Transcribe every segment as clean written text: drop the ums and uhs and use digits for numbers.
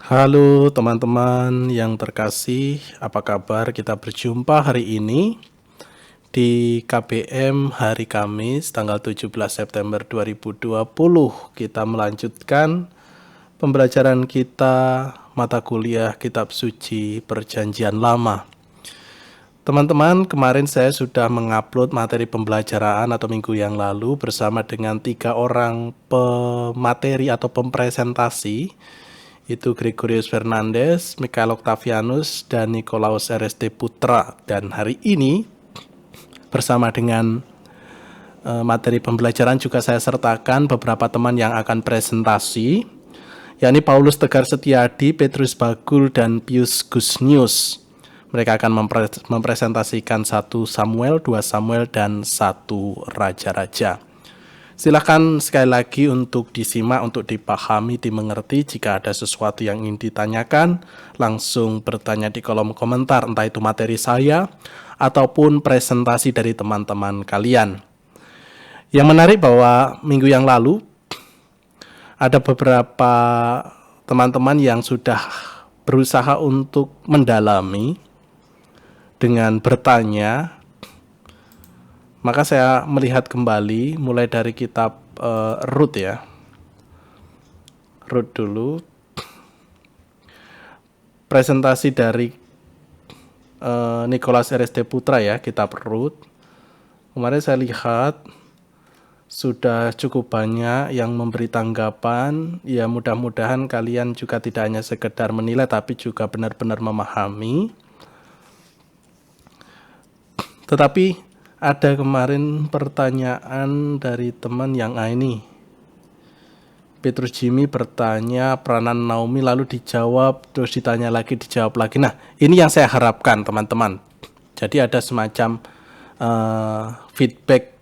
Halo teman-teman yang terkasih, apa kabar? Kita berjumpa hari ini di KBM hari Kamis tanggal 17 September 2020. Kita melanjutkan pembelajaran kita mata kuliah Kitab Suci Perjanjian Lama. Teman-teman, kemarin saya sudah mengupload materi pembelajaran atau minggu yang lalu bersama dengan 3 orang pemateri atau pempresentasi, itu Gregorius Fernandes, Michael Octavianus, dan Nikolaus RST Putra. Dan hari ini bersama dengan materi pembelajaran juga saya sertakan beberapa teman yang akan presentasi, yakni Paulus Tegar Setiadi, Petrus Bagul, dan Pius Gusnius. Mereka akan mempresentasikan 1 Samuel, 2 Samuel, dan 1 Raja-Raja. Silakan sekali lagi untuk disimak, untuk dipahami, dimengerti. Jika ada sesuatu yang ingin ditanyakan, langsung bertanya di kolom komentar, entah itu materi saya ataupun presentasi dari teman-teman kalian. Yang menarik bahwa minggu yang lalu ada beberapa teman-teman yang sudah berusaha untuk mendalami dengan bertanya. Maka saya melihat kembali mulai dari kitab Rut ya. Rut dulu. Presentasi dari Nikolaus RST Putra ya, kitab Rut. Kemarin saya lihat sudah cukup banyak yang memberi tanggapan. Ya, mudah-mudahan kalian juga tidak hanya sekedar menilai tapi juga benar-benar memahami. Tetapi ada kemarin pertanyaan dari teman yang ini. Petrus Jimmy bertanya peranan Naomi, lalu dijawab, terus ditanya lagi, dijawab lagi. Nah, ini yang saya harapkan teman-teman. Jadi ada semacam feedback,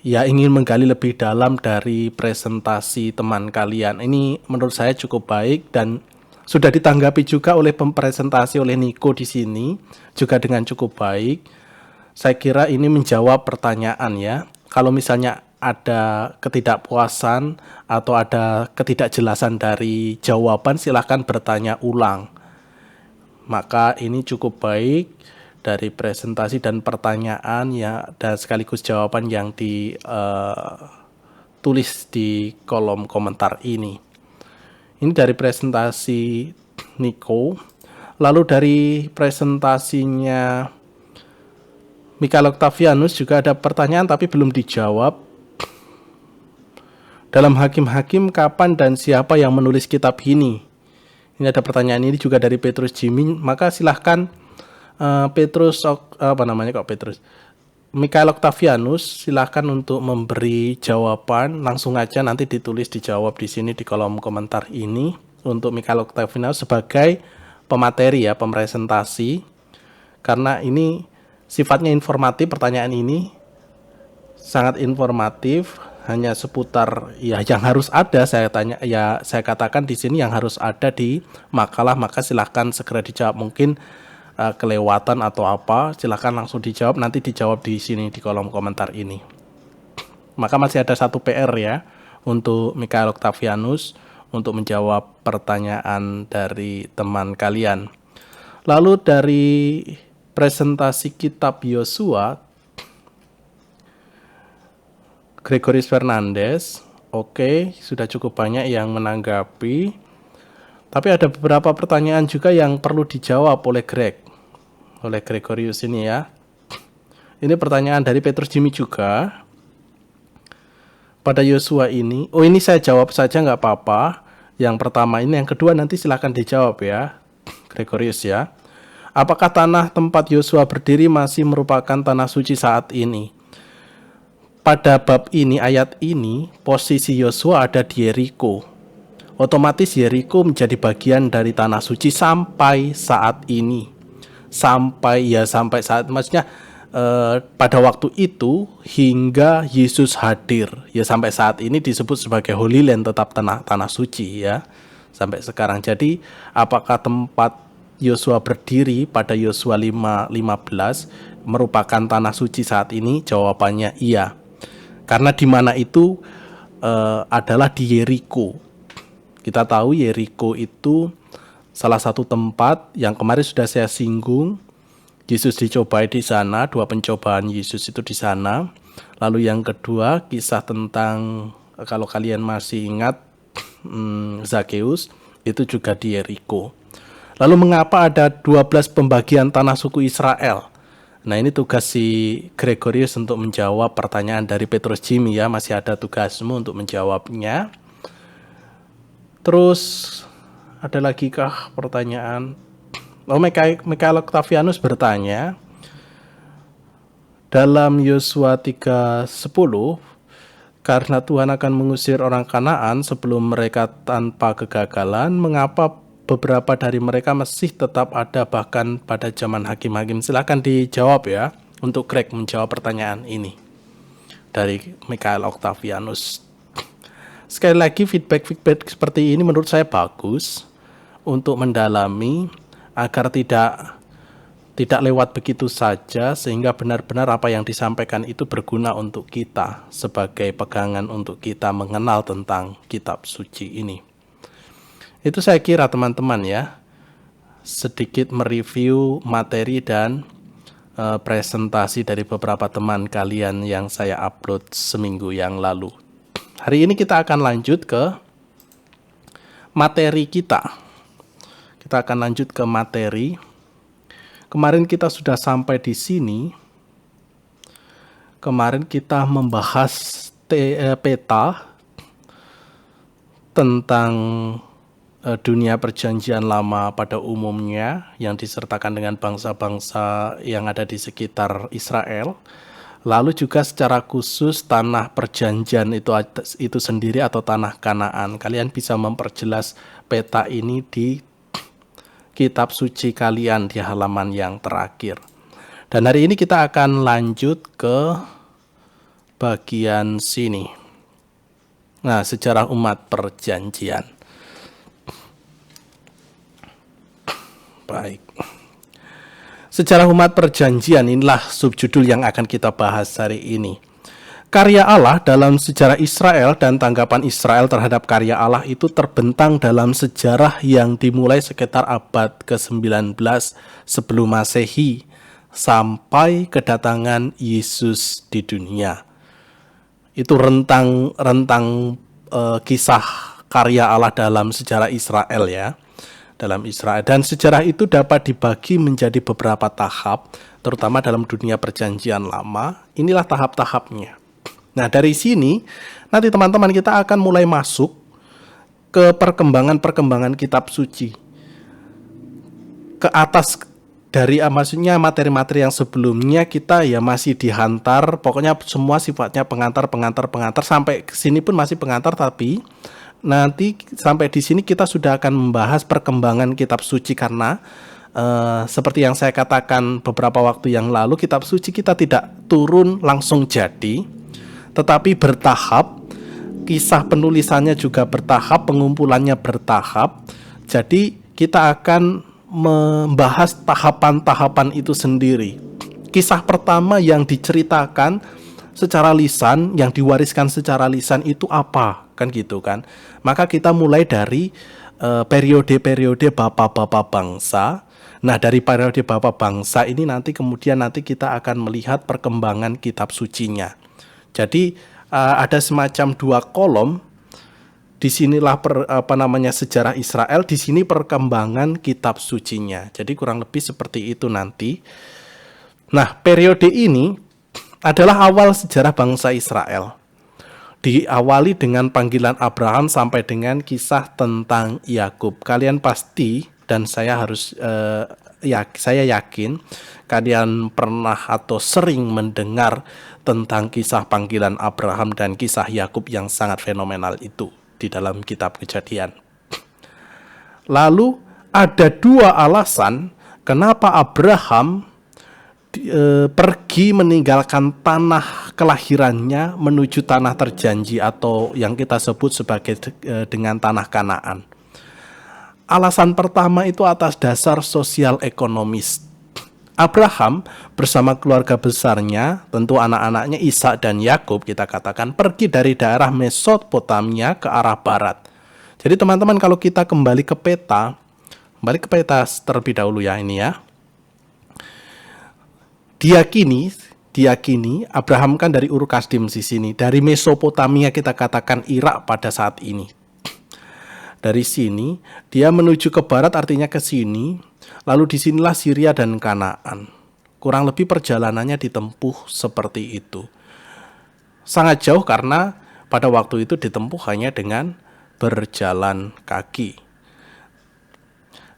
ya, ingin menggali lebih dalam dari presentasi teman kalian. Ini menurut saya cukup baik dan sudah ditanggapi juga oleh pempresentasi oleh Niko di sini juga dengan cukup baik. Saya kira ini menjawab pertanyaan ya. Kalau misalnya ada ketidakpuasan atau ada ketidakjelasan dari jawaban, silahkan bertanya ulang. Maka ini cukup baik dari presentasi dan pertanyaan ya, dan sekaligus jawaban yang ditulis di kolom komentar ini. Ini dari presentasi Niko. Lalu dari presentasinya Michael Octavianus juga ada pertanyaan tapi belum dijawab. Dalam Hakim-Hakim, kapan dan siapa yang menulis kitab ini? Ini ada pertanyaan ini juga dari Petrus Jimmy. Maka silahkan Michael Octavianus silahkan untuk memberi jawaban. Langsung aja nanti ditulis, dijawab di sini di kolom komentar ini. Untuk Michael Octavianus sebagai pemateri ya, pempresentasi. Karena ini sifatnya informatif, pertanyaan ini sangat informatif, hanya seputar ya yang harus ada. Saya katakan di sini yang harus ada di makalah, maka silahkan segera dijawab. Mungkin kelewatan atau apa, silahkan langsung dijawab, nanti dijawab di sini di kolom komentar ini. Maka masih ada 1 PR ya untuk Michael Octavianus untuk menjawab pertanyaan dari teman kalian. Lalu dari presentasi kitab Yosua, Gregorius Fernandes, oke, sudah cukup banyak yang menanggapi. Tapi ada beberapa pertanyaan juga yang perlu dijawab oleh Gregorius ini ya. Ini pertanyaan dari Petrus Jimmy juga. Pada Yosua ini, ini saya jawab saja nggak apa-apa. Yang pertama ini, yang kedua nanti silahkan dijawab ya, Gregorius ya. Apakah tanah tempat Yosua berdiri masih merupakan tanah suci saat ini? Pada bab ini, ayat ini, posisi Yosua ada di Yeriko. Otomatis Yeriko menjadi bagian dari tanah suci sampai saat ini. Sampai saat, maksudnya pada waktu itu hingga Yesus hadir. Ya, sampai saat ini disebut sebagai Holy Land, tetap tanah suci ya. Sampai sekarang. Jadi, apakah tempat Yosua berdiri pada Yosua 5:15 merupakan tanah suci saat ini? Jawabannya iya. Karena di mana itu adalah di Yeriko. Kita tahu Yeriko itu salah satu tempat yang kemarin sudah saya singgung. Yesus dicobai di sana, 2 pencobaan Yesus itu di sana. Lalu yang kedua, kisah tentang, kalau kalian masih ingat, Zakeus, itu juga di Yeriko. Lalu mengapa ada 12 pembagian tanah suku Israel? Nah, ini tugas si Gregorius untuk menjawab pertanyaan dari Petrus Jimmy ya. Masih ada tugasmu untuk menjawabnya. Terus ada lagi kah pertanyaan? Mikael Octavianus bertanya, dalam Yosua 3:10, karena Tuhan akan mengusir orang Kanaan sebelum mereka tanpa kegagalan, mengapa beberapa dari mereka masih tetap ada bahkan pada zaman hakim-hakim? Silakan dijawab ya, untuk Greg menjawab pertanyaan ini dari Mikael Octavianus. Sekali lagi, feedback seperti ini menurut saya bagus untuk mendalami agar tidak lewat begitu saja, sehingga benar-benar apa yang disampaikan itu berguna untuk kita sebagai pegangan untuk kita mengenal tentang kitab suci ini. Itu saya kira teman-teman ya, sedikit mereview materi dan presentasi dari beberapa teman kalian yang saya upload seminggu yang lalu. Hari ini kita akan lanjut ke materi kita. Kita akan lanjut ke materi. Kemarin kita sudah sampai di sini. Kemarin kita membahas peta tentang dunia perjanjian lama pada umumnya yang disertakan dengan bangsa-bangsa yang ada di sekitar Israel. Lalu juga secara khusus tanah perjanjian itu sendiri atau tanah Kanaan. Kalian bisa memperjelas peta ini di kitab suci kalian di halaman yang terakhir. Dan hari ini kita akan lanjut ke bagian sini. Nah, sejarah umat perjanjian. Baik. Sejarah umat perjanjian, inilah subjudul yang akan kita bahas hari ini. Karya Allah dalam sejarah Israel dan tanggapan Israel terhadap karya Allah itu terbentang dalam sejarah yang dimulai sekitar abad ke-19 sebelum Masehi sampai kedatangan Yesus di dunia. Itu rentang kisah karya Allah dalam sejarah Israel ya. Dalam Israel, dan sejarah itu dapat dibagi menjadi beberapa tahap, terutama dalam dunia perjanjian lama. Inilah tahap-tahapnya. Nah, dari sini nanti teman-teman kita akan mulai masuk ke perkembangan kitab suci ke atas. Dari maksudnya materi-materi yang sebelumnya kita ya masih dihantar, pokoknya semua sifatnya pengantar sampai ke sini pun masih pengantar, tapi nanti sampai di sini kita sudah akan membahas perkembangan kitab suci karena seperti yang saya katakan beberapa waktu yang lalu, kitab suci kita tidak turun langsung jadi, tetapi bertahap. Kisah penulisannya juga bertahap, pengumpulannya bertahap. Jadi kita akan membahas tahapan-tahapan itu sendiri. Kisah pertama yang diceritakan secara lisan, yang diwariskan secara lisan itu apa? Kan gitu kan. Maka kita mulai dari periode-periode bapak-bapak bangsa. Nah, dari periode bapak bangsa ini nanti kita akan melihat perkembangan kitab sucinya. Jadi ada semacam 2 kolom. Disinilah sejarah Israel, di sini perkembangan kitab sucinya. Jadi kurang lebih seperti itu nanti. Nah, periode ini adalah awal sejarah bangsa Israel. Diawali dengan panggilan Abraham sampai dengan kisah tentang Yakub. Kalian pasti, dan saya yakin kalian pernah atau sering mendengar tentang kisah panggilan Abraham dan kisah Yakub yang sangat fenomenal itu di dalam kitab Kejadian. Lalu ada 2 alasan kenapa Abraham pergi meninggalkan tanah kelahirannya menuju tanah terjanji atau yang kita sebut sebagai dengan tanah Kanaan. Alasan pertama itu atas dasar sosial ekonomis. Abraham bersama keluarga besarnya, tentu anak-anaknya Ishak dan Yakub kita katakan, pergi dari daerah Mesopotamia ke arah barat. Jadi teman-teman, kalau kita kembali ke peta terlebih dahulu ya ini ya. Diyakini Abraham kan dari Ur Kasdim di sini, dari Mesopotamia kita katakan Irak pada saat ini. Dari sini dia menuju ke barat, artinya ke sini, lalu disinilah Syria dan Kanaan. Kurang lebih perjalanannya ditempuh seperti itu. Sangat jauh karena pada waktu itu ditempuh hanya dengan berjalan kaki.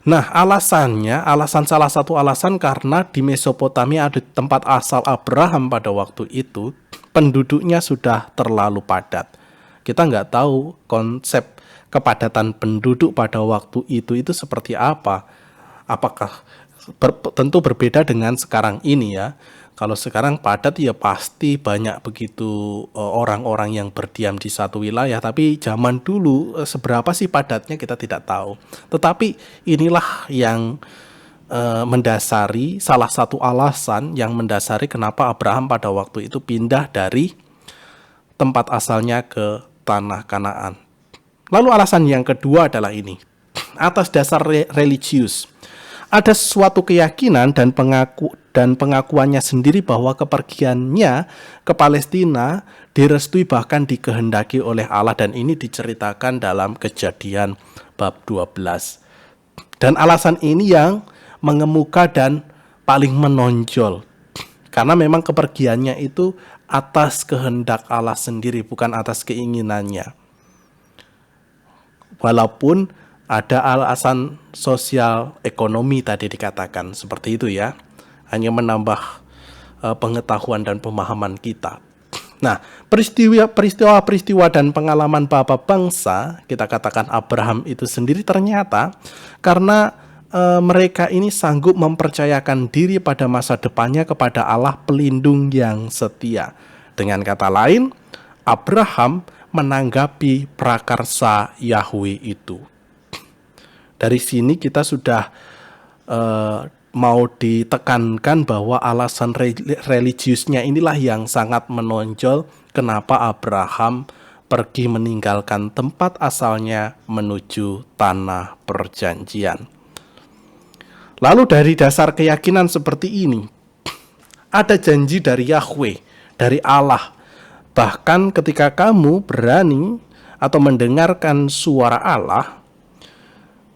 Nah, salah satu alasan karena di Mesopotamia ada tempat asal Abraham pada waktu itu, penduduknya sudah terlalu padat. Kita nggak tahu konsep kepadatan penduduk pada waktu itu seperti apa. Apakah tentu berbeda dengan sekarang ini ya. Kalau sekarang padat ya pasti banyak begitu orang-orang yang berdiam di satu wilayah. Tapi zaman dulu seberapa sih padatnya kita tidak tahu. Tetapi inilah yang mendasari, salah satu alasan yang mendasari kenapa Abraham pada waktu itu pindah dari tempat asalnya ke tanah Kanaan. Lalu alasan yang kedua adalah ini, atas dasar religius. Ada suatu keyakinan dan pengakuannya sendiri bahwa kepergiannya ke Palestina direstui bahkan dikehendaki oleh Allah, dan ini diceritakan dalam Kejadian bab 12. Dan alasan ini yang mengemuka dan paling menonjol. Karena memang kepergiannya itu atas kehendak Allah sendiri, bukan atas keinginannya. Walaupun ada alasan sosial ekonomi tadi dikatakan seperti itu ya, hanya menambah pengetahuan dan pemahaman kita. Nah, peristiwa dan pengalaman bapak bangsa, kita katakan Abraham itu sendiri ternyata karena mereka ini sanggup mempercayakan diri pada masa depannya kepada Allah pelindung yang setia. Dengan kata lain, Abraham menanggapi prakarsa Yahweh itu. Dari sini kita sudah mau ditekankan bahwa alasan religiusnya inilah yang sangat menonjol kenapa Abraham pergi meninggalkan tempat asalnya menuju tanah perjanjian. Lalu dari dasar keyakinan seperti ini, ada janji dari Yahweh, dari Allah. Bahkan ketika kamu berani atau mendengarkan suara Allah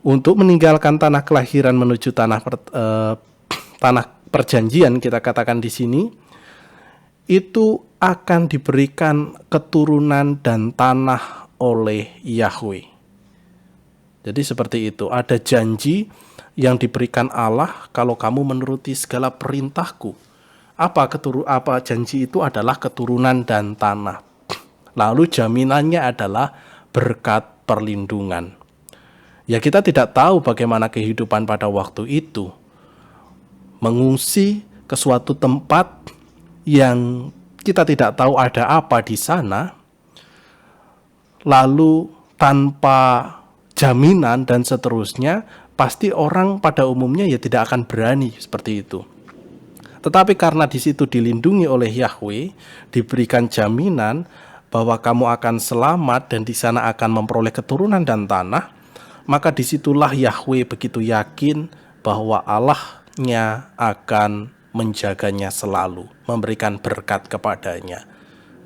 untuk meninggalkan tanah kelahiran menuju tanah perjanjian, kita katakan di sini, itu akan diberikan keturunan dan tanah oleh Yahweh. Jadi seperti itu, ada janji yang diberikan Allah kalau kamu menuruti segala perintahku. Apa janji itu? Adalah keturunan dan tanah. Lalu jaminannya adalah berkat perlindungan. Ya, kita tidak tahu bagaimana kehidupan pada waktu itu. Mengungsi ke suatu tempat yang kita tidak tahu ada apa di sana, lalu tanpa jaminan dan seterusnya, pasti orang pada umumnya ya tidak akan berani seperti itu. Tetapi karena di situ dilindungi oleh Yahweh, diberikan jaminan bahwa kamu akan selamat dan di sana akan memperoleh keturunan dan tanah, maka disitulah Yahweh begitu yakin bahwa Allah-Nya akan menjaganya selalu, memberikan berkat kepadanya.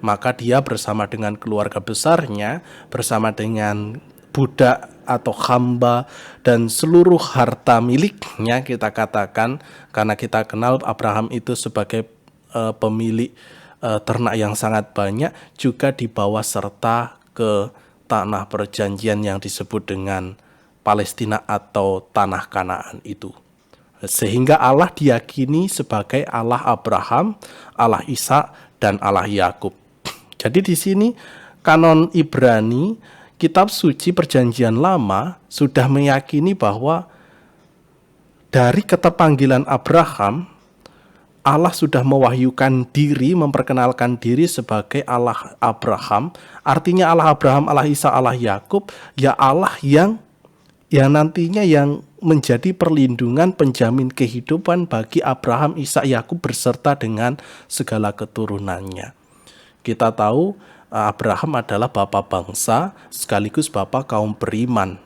Maka dia bersama dengan keluarga besarnya, bersama dengan budak atau hamba dan seluruh harta miliknya, kita katakan, karena kita kenal Abraham itu sebagai pemilik ternak yang sangat banyak, juga dibawa serta ke tanah perjanjian yang disebut dengan Palestina atau tanah Kanaan itu. Sehingga Allah diyakini sebagai Allah Abraham, Allah Ishak, dan Allah Yakub. Jadi di sini kanon Ibrani, Kitab Suci Perjanjian Lama, sudah meyakini bahwa dari ketepanggilan Abraham, Allah sudah mewahyukan diri, memperkenalkan diri sebagai Allah Abraham. Artinya Allah Abraham, Allah Ishak, Allah Yakub, ya Allah yang nantinya yang menjadi perlindungan, penjamin kehidupan bagi Abraham, Ishak, Yakub beserta dengan segala keturunannya. Kita tahu Abraham adalah bapa bangsa sekaligus bapa kaum beriman.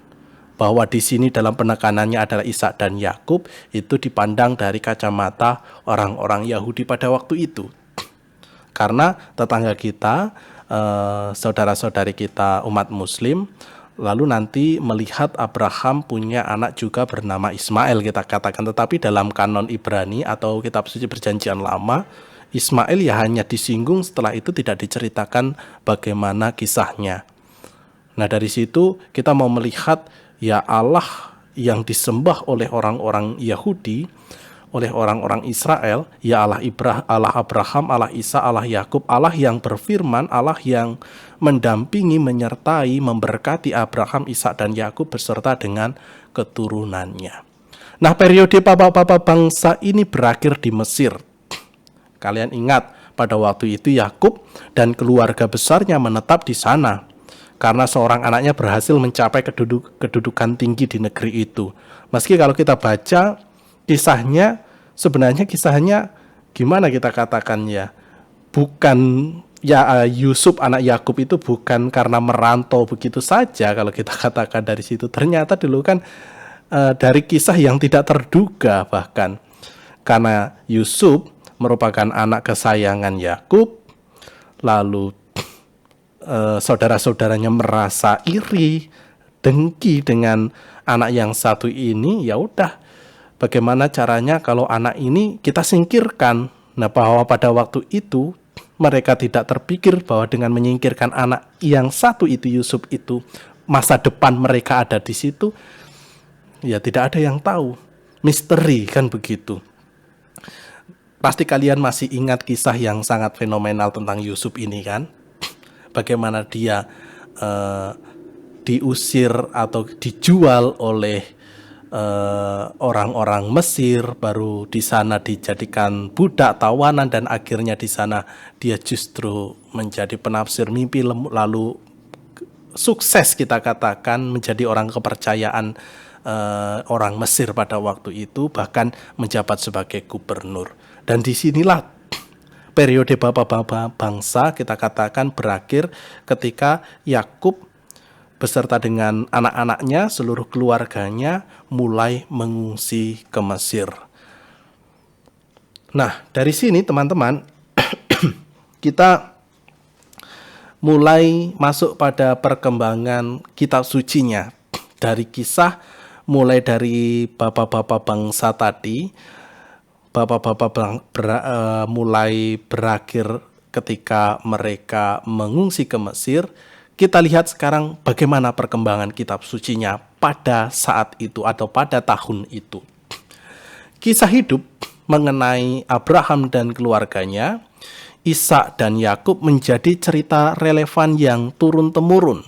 Bahwa di sini dalam penekanannya adalah Ishak dan Yakub itu dipandang dari kacamata orang-orang Yahudi pada waktu itu. Karena tetangga kita, saudara-saudari kita umat Muslim, lalu nanti melihat Abraham punya anak juga bernama Ismail kita katakan. Tetapi dalam kanon Ibrani atau kitab suci perjanjian lama, Ismail ya hanya disinggung, setelah itu tidak diceritakan bagaimana kisahnya. Nah dari situ kita mau melihat ya Allah yang disembah oleh orang-orang Yahudi, oleh orang-orang Israel, ya Allah Abraham, Allah Isa, Allah Yakub, Allah yang berfirman, Allah yang mendampingi, menyertai, memberkati Abraham, Ishak dan Yakub beserta dengan keturunannya. Nah periode bapak-bapak bangsa ini berakhir di Mesir. Kalian ingat pada waktu itu Yakub dan keluarga besarnya menetap di sana karena seorang anaknya berhasil mencapai kedudukan tinggi di negeri itu. Meski kalau kita baca kisahnya, sebenarnya kisahnya gimana kita katakan ya, bukan ya Yusuf anak Yakub itu bukan karena merantau begitu saja kalau kita katakan dari situ. Ternyata dulu kan dari kisah yang tidak terduga, bahkan karena Yusuf merupakan anak kesayangan Yakub, lalu saudara-saudaranya merasa iri, dengki dengan anak yang satu ini. Ya udah, bagaimana caranya kalau anak ini kita singkirkan? Nah, bahwa pada waktu itu mereka tidak terpikir bahwa dengan menyingkirkan anak yang satu itu, Yusuf itu, masa depan mereka ada di situ. Ya tidak ada yang tahu, misteri kan begitu. Pasti kalian masih ingat kisah yang sangat fenomenal tentang Yusuf ini kan? Bagaimana dia diusir atau dijual oleh orang-orang Mesir, baru di sana dijadikan budak tawanan, dan akhirnya di sana dia justru menjadi penafsir mimpi, lalu sukses kita katakan menjadi orang kepercayaan orang Mesir pada waktu itu, bahkan menjabat sebagai gubernur. Dan disinilah periode bapak-bapak bangsa kita katakan berakhir ketika Yakub beserta dengan anak-anaknya, seluruh keluarganya mulai mengungsi ke Mesir. Nah, dari sini teman-teman kita mulai masuk pada perkembangan kitab sucinya. Dari kisah mulai dari bapak-bapak bangsa tadi, bapak-bapak mulai berakhir ketika mereka mengungsi ke Mesir. Kita lihat sekarang bagaimana perkembangan kitab sucinya pada saat itu atau pada tahun itu. Kisah hidup mengenai Abraham dan keluarganya, Ishak dan Yakub menjadi cerita relevan yang turun-temurun.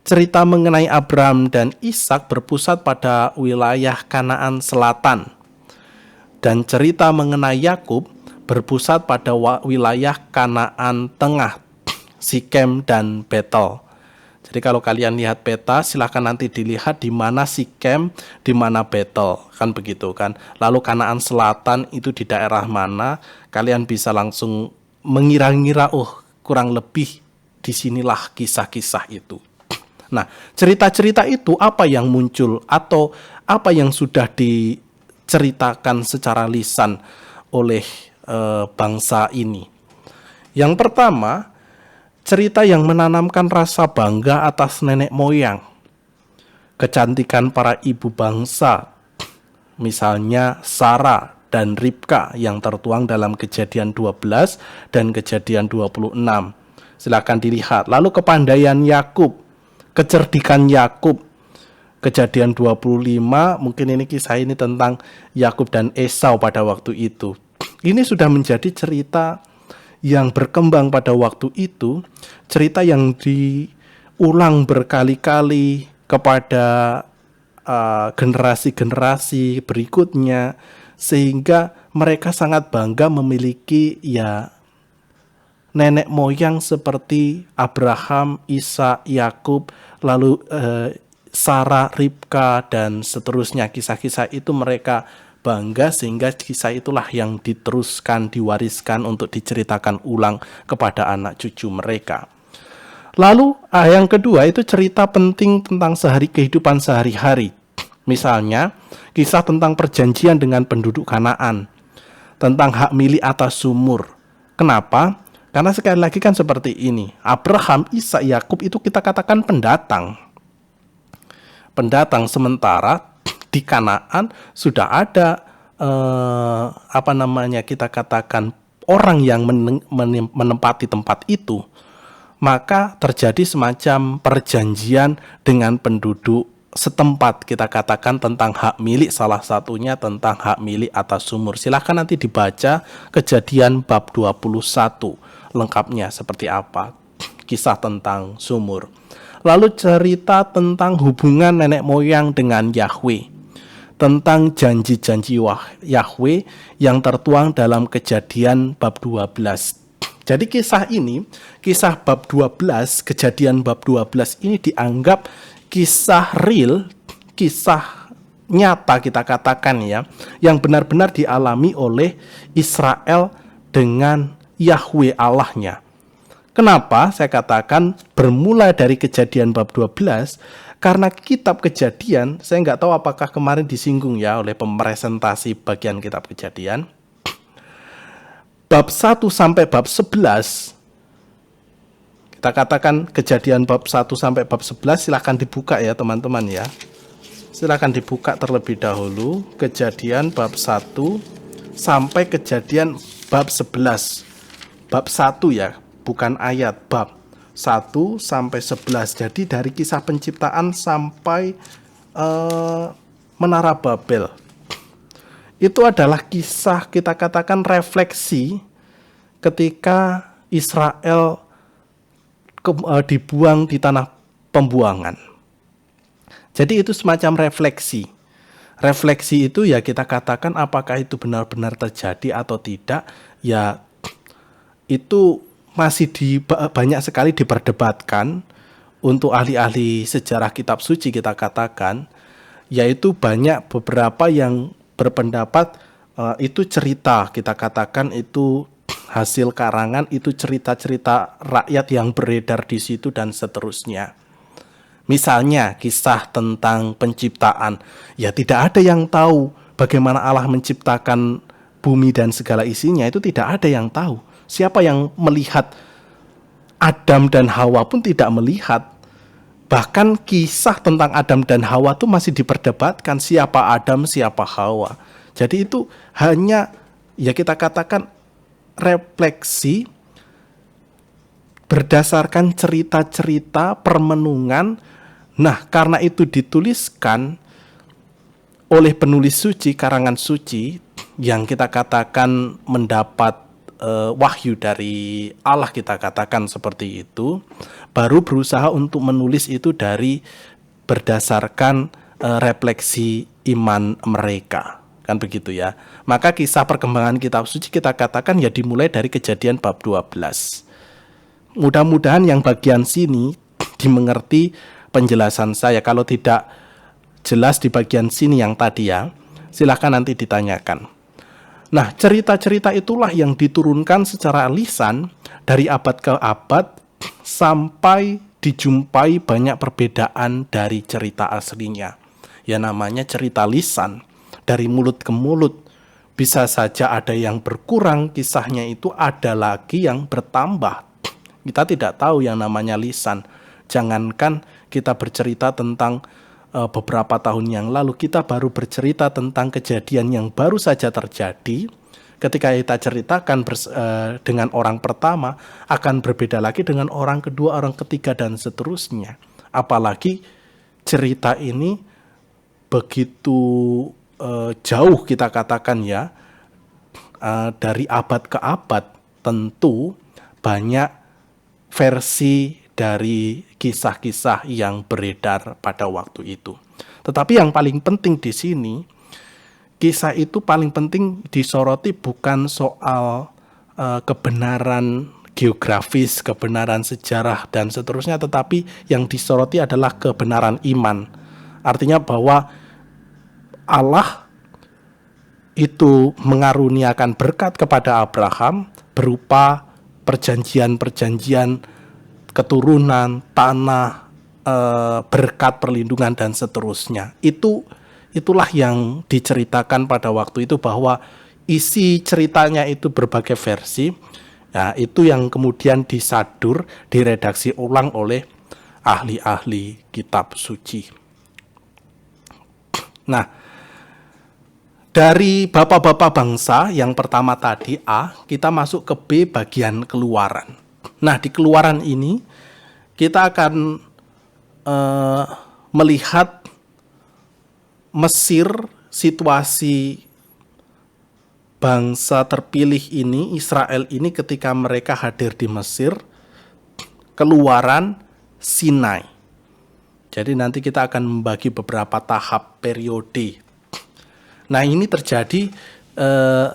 Cerita mengenai Abraham dan Ishak berpusat pada wilayah Kanaan Selatan. Dan cerita mengenai Yakub berpusat pada wilayah Kanaan Tengah, Sikem dan Betel. Jadi kalau kalian lihat peta, silahkan nanti dilihat di mana Sikem, di mana Betel, kan begitu kan. Lalu Kanaan Selatan itu di daerah mana? Kalian bisa langsung mengira-ngira, oh kurang lebih disinilah kisah-kisah itu. Nah, cerita-cerita itu apa yang muncul atau apa yang sudah diceritakan secara lisan oleh bangsa ini? Yang pertama, cerita yang menanamkan rasa bangga atas nenek moyang, kecantikan para ibu bangsa, misalnya Sarah dan Ribka yang tertuang dalam Kejadian 12 dan Kejadian 26. Silakan dilihat. Lalu kepandaian Yakub, kecerdikan Yakub, Kejadian 25, mungkin ini kisah ini tentang Yakub dan Esau pada waktu itu. Ini sudah menjadi cerita yang berkembang pada waktu itu, cerita yang diulang berkali-kali kepada generasi-generasi berikutnya, sehingga mereka sangat bangga memiliki ya nenek moyang seperti Abraham, Ishak, Yakub, lalu Sarah, Ribka, dan seterusnya. Kisah-kisah itu mereka bangga, sehingga kisah itulah yang diteruskan, diwariskan untuk diceritakan ulang kepada anak cucu mereka. Lalu yang kedua itu cerita penting tentang kehidupan sehari-hari. Misalnya kisah tentang perjanjian dengan penduduk Kanaan, tentang hak milik atas sumur. Kenapa? Karena sekali lagi kan seperti ini, Abraham, Ishak, Yakub itu kita katakan pendatang. Pendatang, sementara di Kanaan sudah ada kita katakan orang yang menempati tempat itu. Maka terjadi semacam perjanjian dengan penduduk setempat, kita katakan tentang hak milik, salah satunya tentang hak milik atas sumur. Silahkan nanti dibaca Kejadian bab 21 lengkapnya seperti apa kisah tentang sumur. Lalu cerita tentang hubungan nenek moyang dengan Yahweh, tentang janji-janji Yahweh yang tertuang dalam Kejadian bab 12. Jadi kisah ini, kisah bab 12, Kejadian bab 12 ini dianggap kisah real, kisah nyata kita katakan ya, yang benar-benar dialami oleh Israel dengan Yahweh Allahnya. Kenapa saya katakan bermula dari Kejadian bab 12? Karena kitab Kejadian, saya nggak tahu apakah kemarin disinggung ya oleh pemerpresentasi bagian kitab Kejadian. Bab 1 sampai bab 11, kita katakan Kejadian bab 1 sampai bab 11, silahkan dibuka ya teman-teman ya. Silahkan dibuka terlebih dahulu Kejadian bab 1 sampai Kejadian bab 11. Bab 1 ya, bukan ayat, bab 1 sampai 11. Jadi dari kisah penciptaan sampai Menara Babel. Itu adalah kisah kita katakan refleksi ketika Israel dibuang di tanah pembuangan. Jadi itu semacam refleksi. Refleksi itu ya kita katakan apakah itu benar-benar terjadi atau tidak, ya itu masih banyak sekali diperdebatkan untuk ahli-ahli sejarah kitab suci kita katakan, yaitu banyak beberapa yang berpendapat itu cerita, kita katakan itu hasil karangan, itu cerita-cerita rakyat yang beredar di situ dan seterusnya. Misalnya kisah tentang penciptaan, ya tidak ada yang tahu bagaimana Allah menciptakan bumi dan segala isinya, itu tidak ada yang tahu. Siapa yang melihat? Adam dan Hawa pun tidak melihat. Bahkan kisah tentang Adam dan Hawa itu masih diperdebatkan, siapa Adam, siapa Hawa. Jadi itu hanya ya kita katakan refleksi berdasarkan cerita-cerita permenungan. Nah, karena itu dituliskan oleh penulis suci, karangan suci yang kita katakan mendapat wahyu dari Allah, kita katakan seperti itu, baru berusaha untuk menulis itu dari berdasarkan refleksi iman mereka, kan begitu ya. Maka kisah perkembangan kitab suci kita katakan ya dimulai dari Kejadian bab 12. Mudah-mudahan yang bagian sini dimengerti penjelasan saya. Kalau tidak jelas di bagian sini yang tadi ya, silakan nanti ditanyakan. Nah, cerita-cerita itulah yang diturunkan secara lisan dari abad ke abad sampai dijumpai banyak perbedaan dari cerita aslinya. Ya namanya cerita lisan, dari mulut ke mulut. Bisa saja ada yang berkurang kisahnya itu, ada lagi yang bertambah. Kita tidak tahu yang namanya lisan. Jangankan kita bercerita tentang beberapa tahun yang lalu, kita baru bercerita tentang kejadian yang baru saja terjadi. Ketika kita ceritakan dengan orang pertama, akan berbeda lagi dengan orang kedua, orang ketiga, dan seterusnya. Apalagi cerita ini begitu jauh kita katakan ya, dari abad ke abad. Tentu banyak versi dari kisah-kisah yang beredar pada waktu itu. Tetapi yang paling penting di sini, kisah itu paling penting disoroti bukan soal kebenaran geografis, kebenaran sejarah dan seterusnya, tetapi yang disoroti adalah kebenaran iman. Artinya bahwa Allah itu mengaruniakan berkat kepada Abraham berupa perjanjian-perjanjian keturunan, tanah, berkat, perlindungan dan seterusnya. Itulah yang diceritakan pada waktu itu, bahwa isi ceritanya itu berbagai versi. Nah, itu yang kemudian disadur, diredaksi ulang oleh ahli-ahli kitab suci. Nah, dari bapak-bapak bangsa yang pertama tadi A, kita masuk ke B, bagian Keluaran. Nah, di Keluaran ini kita akan melihat Mesir, situasi bangsa terpilih ini, Israel ini ketika mereka hadir di Mesir, Keluaran, Sinai. Jadi nanti kita akan membagi beberapa tahap periode. Nah, ini terjadi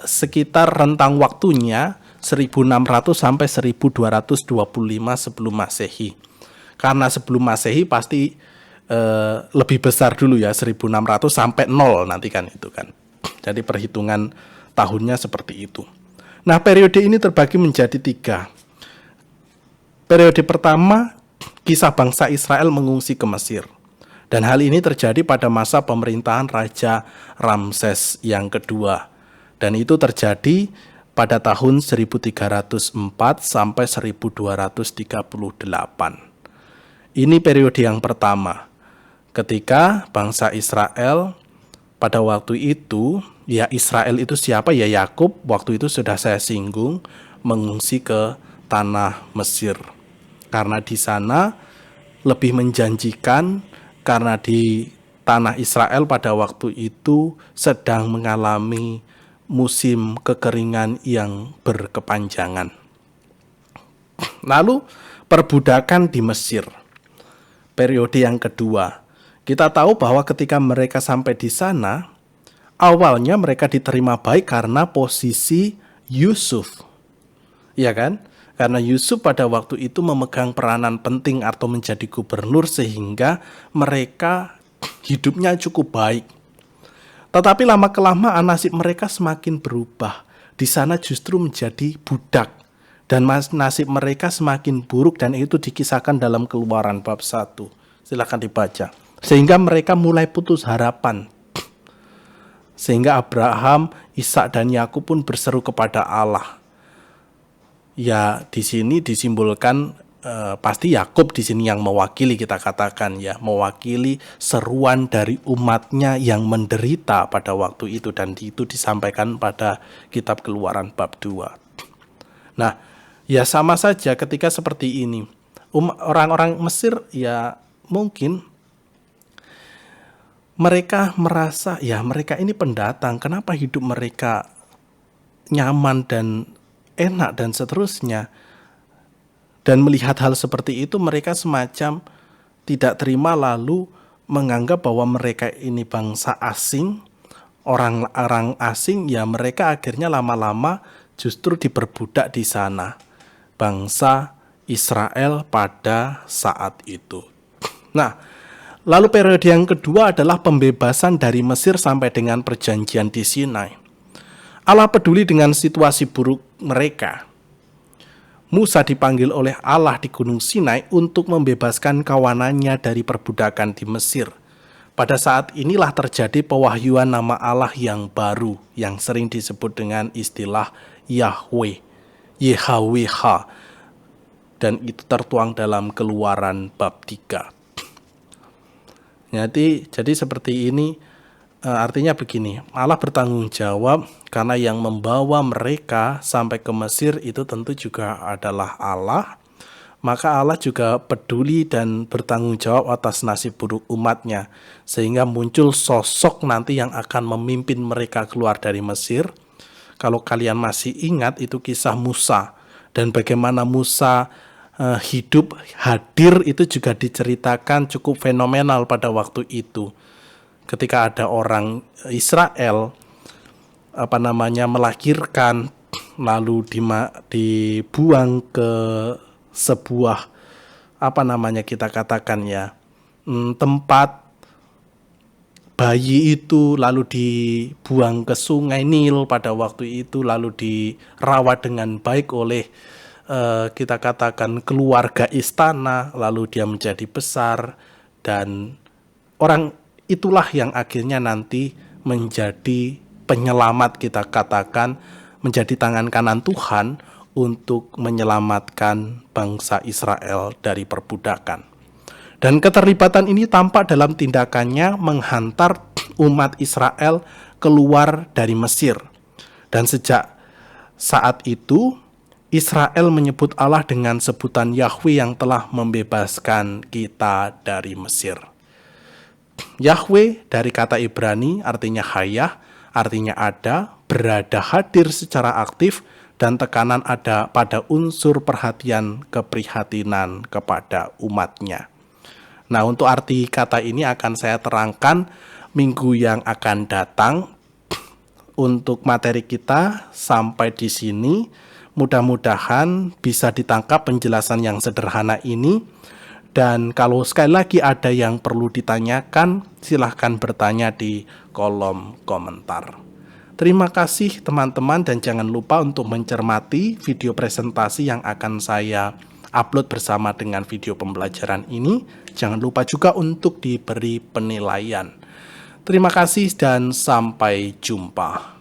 sekitar rentang waktunya 1600 sampai 1225 sebelum Masehi. Karena sebelum Masehi pasti lebih besar dulu ya, 1600 sampai 0 nanti kan itu kan. Jadi perhitungan tahunnya seperti itu. Nah, periode ini terbagi menjadi 3. Periode pertama, kisah bangsa Israel mengungsi ke Mesir. Dan hal ini terjadi pada masa pemerintahan Raja Ramses yang kedua. Dan itu terjadi pada tahun 1304 sampai 1238. Ini periode yang pertama, ketika bangsa Israel pada waktu itu, ya Israel itu siapa? Ya Yakub, waktu itu sudah saya singgung, mengungsi ke tanah Mesir. Karena di sana lebih menjanjikan, karena di tanah Israel pada waktu itu sedang mengalami musim kekeringan yang berkepanjangan. Lalu perbudakan di Mesir, periode yang kedua. Kita tahu bahwa ketika mereka sampai di sana, awalnya mereka diterima baik karena posisi Yusuf. Ya kan? Karena Yusuf pada waktu itu memegang peranan penting atau menjadi gubernur, sehingga mereka hidupnya cukup baik. Tetapi lama-kelamaan nasib mereka semakin berubah. Di sana justru menjadi budak. Dan nasib mereka semakin buruk, dan itu dikisahkan dalam Keluaran bab 1. Silakan dibaca. Sehingga mereka mulai putus harapan. Sehingga Abraham, Ishak dan Yakub pun berseru kepada Allah. Ya, di sini disimbolkan pasti Yakub di sini yang mewakili, kita katakan ya, mewakili seruan dari umatnya yang menderita pada waktu itu, dan itu disampaikan pada kitab Keluaran bab 2. Nah, ya sama saja ketika seperti ini. Orang-orang Mesir ya mungkin mereka merasa ya mereka ini pendatang, kenapa hidup mereka nyaman dan enak dan seterusnya. Dan melihat hal seperti itu, mereka semacam tidak terima, lalu menganggap bahwa mereka ini bangsa asing, orang-orang asing, ya mereka akhirnya lama-lama justru diperbudak di sana, bangsa Israel pada saat itu. Nah, lalu periode yang kedua adalah pembebasan dari Mesir sampai dengan perjanjian di Sinai. Allah peduli dengan situasi buruk mereka. Musa dipanggil oleh Allah di Gunung Sinai untuk membebaskan kawanannya dari perbudakan di Mesir. Pada saat inilah terjadi pewahyuan nama Allah yang baru, yang sering disebut dengan istilah Yahweh, YHWH, dan itu tertuang dalam Keluaran bab 3. Jadi seperti ini, artinya begini, Allah bertanggung jawab karena yang membawa mereka sampai ke Mesir itu tentu juga adalah Allah. Maka Allah juga peduli dan bertanggung jawab atas nasib buruk umatnya, sehingga muncul sosok nanti yang akan memimpin mereka keluar dari Mesir. Kalau kalian masih ingat, itu kisah Musa, dan bagaimana Musa hidup hadir itu juga diceritakan cukup fenomenal pada waktu itu. Ketika ada orang Israel melahirkan, lalu dibuang ke sebuah kita katakan ya tempat bayi itu, lalu dibuang ke sungai Nil pada waktu itu, lalu dirawat dengan baik oleh kita katakan keluarga istana, lalu dia menjadi besar, dan orang itulah yang akhirnya nanti menjadi penyelamat, kita katakan menjadi tangan kanan Tuhan untuk menyelamatkan bangsa Israel dari perbudakan. Dan keterlibatan ini tampak dalam tindakannya menghantar umat Israel keluar dari Mesir. Dan sejak saat itu Israel menyebut Allah dengan sebutan Yahweh yang telah membebaskan kita dari Mesir. Yahweh dari kata Ibrani artinya hayah, artinya ada, berada, hadir secara aktif, dan tekanan ada pada unsur perhatian keprihatinan kepada umatnya. Nah, untuk arti kata ini akan saya terangkan minggu yang akan datang. Untuk materi kita sampai di sini, mudah-mudahan bisa ditangkap penjelasan yang sederhana ini. Dan kalau sekali lagi ada yang perlu ditanyakan, silahkan bertanya di kolom komentar. Terima kasih teman-teman, dan jangan lupa untuk mencermati video presentasi yang akan saya upload bersama dengan video pembelajaran ini. Jangan lupa juga untuk diberi penilaian. Terima kasih dan sampai jumpa.